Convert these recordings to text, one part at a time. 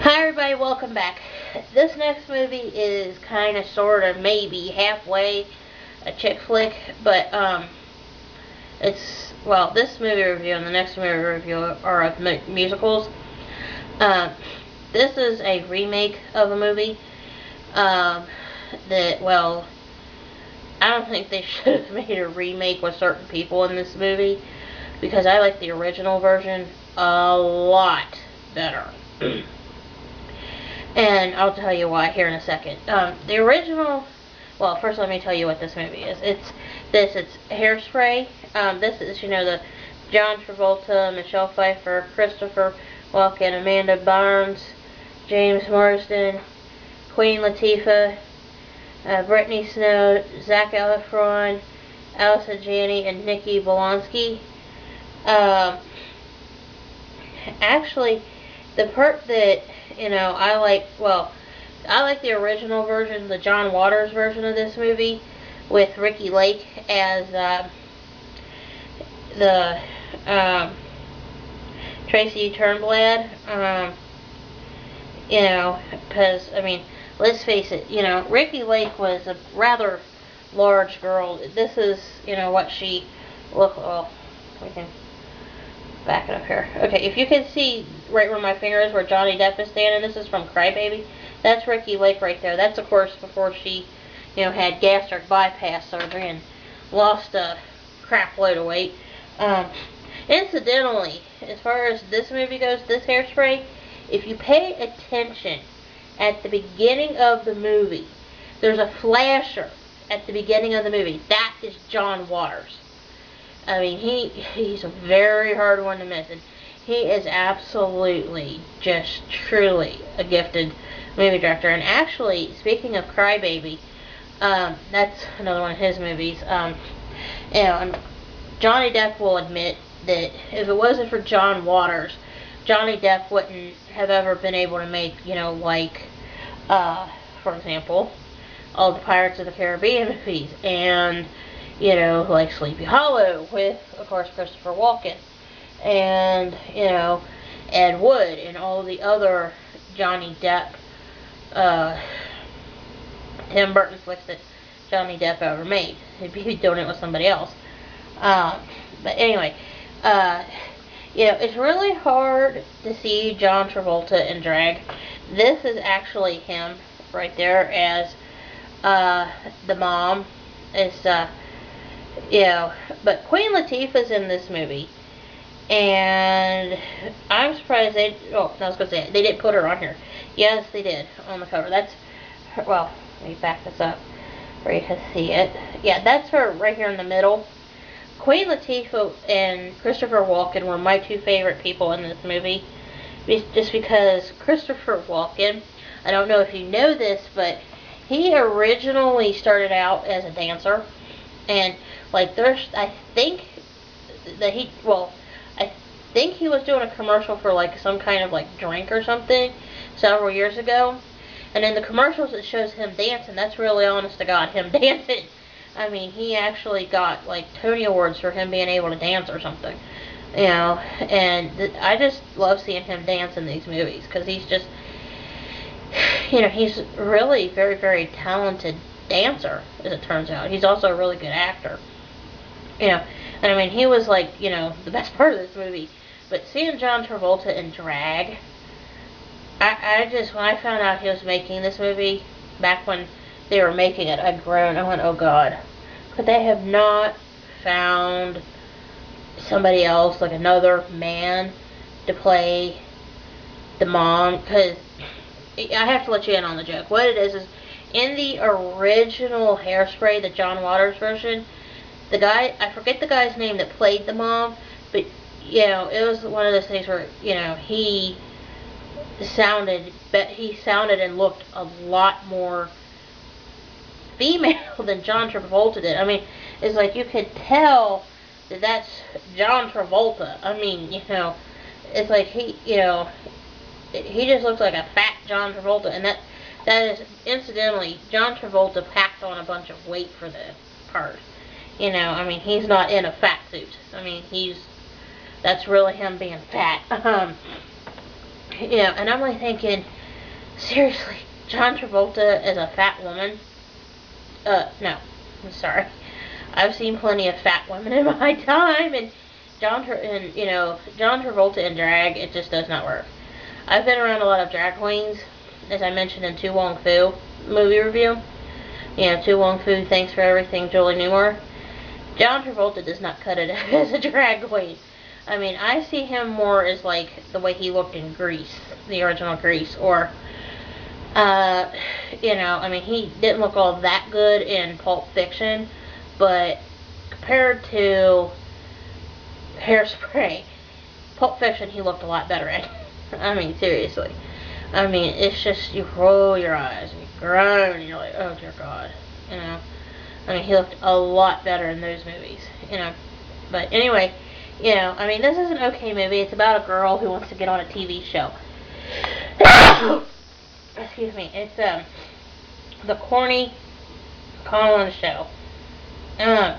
Hi everybody, welcome back. This next movie is kind of, sort of, maybe halfway a chick flick, but well, this movie review and the next movie review are of musicals. This is a remake of a movie well, I don't think they should have made a remake with certain people in this movie, because I like the original version a lot better. And I'll tell you why here in a second. The original, well, first let me tell you what this movie is. It's Hairspray. This is, the John Travolta, Michelle Phieffer, Christoper Walken, Amanda Barnes, James Marsden, Queen Latifa, Brittany Snow, Zac Efron, Allison Janney, and Nikki Bolonsky. Actually, the part that I like the original version, the John Waters version of this movie, with Ricky Lake as the Tracy Turnblad. Because let's face it, Ricky Lake was a rather large girl. This is, what she looked. Well, we can back it up here. Okay, if you can see right where my finger is, where Johnny Depp is standing, this is from Cry Baby. That's Ricky Lake right there. That's, of course, before she, had gastric bypass surgery and lost a crap load of weight. Incidentally, as far as this movie goes, this Hairspray, if you pay attention at the beginning of the movie, there's a flasher at the beginning of the movie. That is John Waters. He's a very hard one to miss, and he is absolutely, just truly a gifted movie director. And actually, speaking of Cry Baby, that's another one of his movies. And Johnny Depp will admit that if it wasn't for John Waters, Johnny Depp wouldn't have ever been able to make, for example, all the Pirates of the Caribbean movies, and like Sleepy Hollow with, of course, Christoper Walken, and, Ed Wood, and all the other Johnny Depp, Tim Burton flicks that Johnny Depp ever made. He'd be doing it with somebody else. But anyway, it's really hard to see John Travolta in drag. This is actually him right there as the mom. It's but Queen Latifah's in this movie, and I'm surprised they didn't put her on here. Yes, they did, on the cover. That's her. Well, let me back this up where you can see it. Yeah, that's her right here in the middle. Queen Latifah and Christoper Walken were my two favorite people in this movie, just because Christoper Walken, I don't know if you know this, but he originally started out as a dancer, and I think he was doing a commercial for some kind of drink or something several years ago, and in the commercials it shows him dancing. That's really, honest to God, him dancing. He actually got Tony Awards for him being able to dance or something, and I just love seeing him dance in these movies, because he's just, he's really very, very talented dancer, as it turns out. He's also a really good actor. And he was the best part of this movie. But seeing John Travolta in drag, I just, when I found out he was making this movie, back when they were making it, I groaned. I went, oh God, could they have not found somebody else, another man, to play the mom? Because I have to let you in on the joke. What it is in the original Hairspray, the John Waters version, the guy, I forget the guy's name that played the mom, but, it was one of those things where, he sounded and looked a lot more female than John Travolta did. It's you could tell that that's John Travolta. It's he just looks like a fat John Travolta, and that is, incidentally, John Travolta packed on a bunch of weight for the part. He's not in a fat suit. That's really him being fat. And I'm thinking, seriously, John Travolta as a fat woman. No, I'm sorry. I've seen plenty of fat women in my time, and John Travolta in drag, it just does not work. I've been around a lot of drag queens, as I mentioned in Tu Wong Fu movie review. Tu Wong Fu, Thanks for Everything, Julie Newmar. John Travolta does not cut it as a drag queen. I mean, I see him more as like the way he looked in Grease, the original Grease, or I mean, he didn't look all that good in Pulp Fiction, but compared to Hairspray, Pulp Fiction, he looked a lot better in. I mean, seriously. I mean, it's just, you roll your eyes, and you groan, and you're like, oh dear God, I mean, he looked a lot better in those movies, But anyway, I mean, this is an okay movie. It's about a girl who wants to get on a TV show. Excuse me. It's the Corny Collins show. And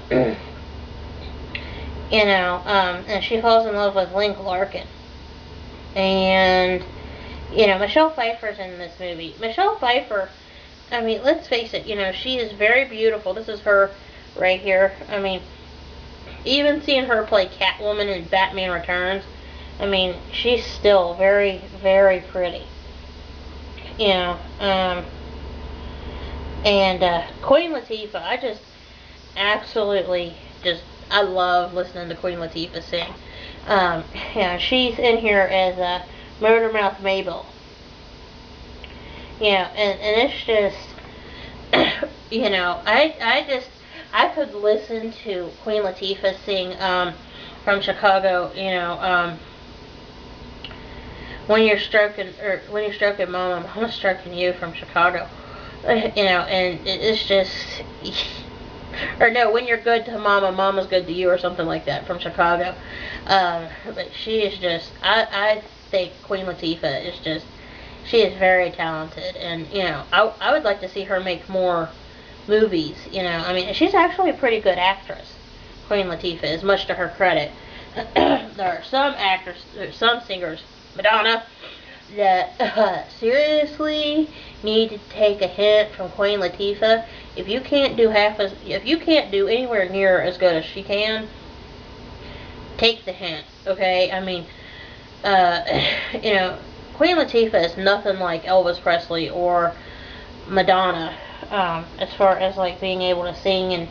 she falls in love with Link Larkin. And Michelle Pfeiffer's in this movie. Michelle Pfeiffer, I mean, let's face it, she is very beautiful. This is her right here. I mean, even seeing her play Catwoman in Batman Returns, I mean, she's still very, very pretty. And Queen Latifah, I just absolutely I love listening to Queen Latifah sing. She's in here as Murder Mouth Mabel. And it's just, I could listen to Queen Latifah sing from Chicago, when you're stroking mama, mama's stroking you, from Chicago. And it's just, or no, when you're good to mama, mama's good to you, or something like that, from Chicago. But she is just, I think Queen Latifah is just, she is very talented, and I would like to see her make more movies. I mean, she's actually a pretty good actress. Queen Latifah is, much to her credit. There are some actors, some singers, Madonna, that seriously need to take a hint from Queen Latifah. If you can't do anywhere near as good as she can, take the hint, okay? I mean, Queen Latifah is nothing like Elvis Presley or Madonna, as far as like being able to sing and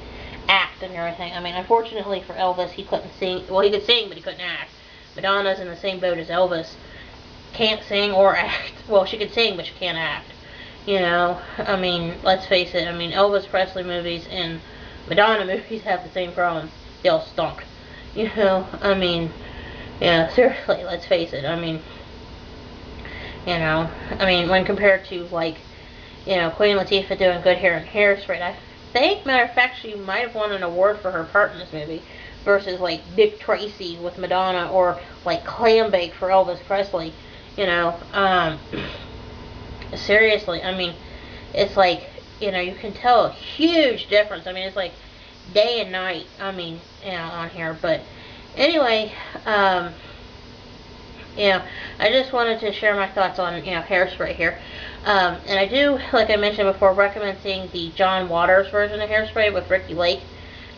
act and everything. I mean, unfortunately for Elvis, he couldn't sing. Well, he could sing, but he couldn't act. Madonna's in the same boat as Elvis. Can't sing or act. Well, she could sing, but she can't act. I mean, let's face it. I mean, Elvis Presley movies and Madonna movies have the same problem. They all stunk. I mean, seriously, let's face it. I mean, when compared to, like, Queen Latifah doing good here in Hairspray, I think, matter of fact, she might have won an award for her part in this movie, versus, like, Dick Tracy with Madonna, or, like, Clambake for Elvis Presley. Seriously, I mean, it's like, you can tell a huge difference. I mean, it's like day and night, I mean, on here. But anyway, I just wanted to share my thoughts on, Hairspray here. And I do, like I mentioned before, recommend seeing the John Waters version of Hairspray with Ricky Lake,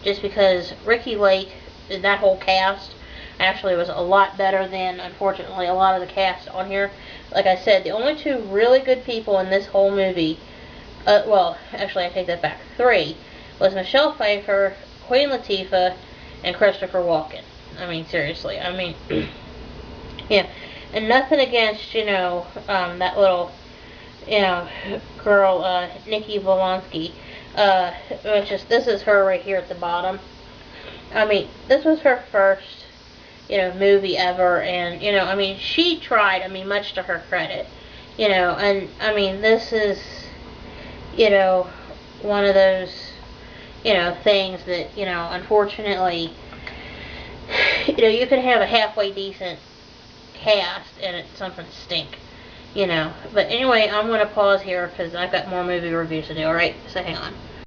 just because Ricky Lake, that whole cast, actually was a lot better than, unfortunately, a lot of the cast on here. Like I said, the only two really good people in this whole movie, well, actually, I take that back, 3, was Michelle Pfeiffer, Queen Latifah, and Christoper Walken. I mean, seriously, I mean, and nothing against, that little, girl, Nikki Volonsky, this is her right here at the bottom. I mean, this was her first, movie ever, and, I mean, she tried, I mean, much to her credit, and, I mean, this is, one of those, things that, unfortunately, you can have a halfway decent cast, and it's something stink, But anyway, I'm going to pause here, because I've got more movie reviews to do, alright? So hang on.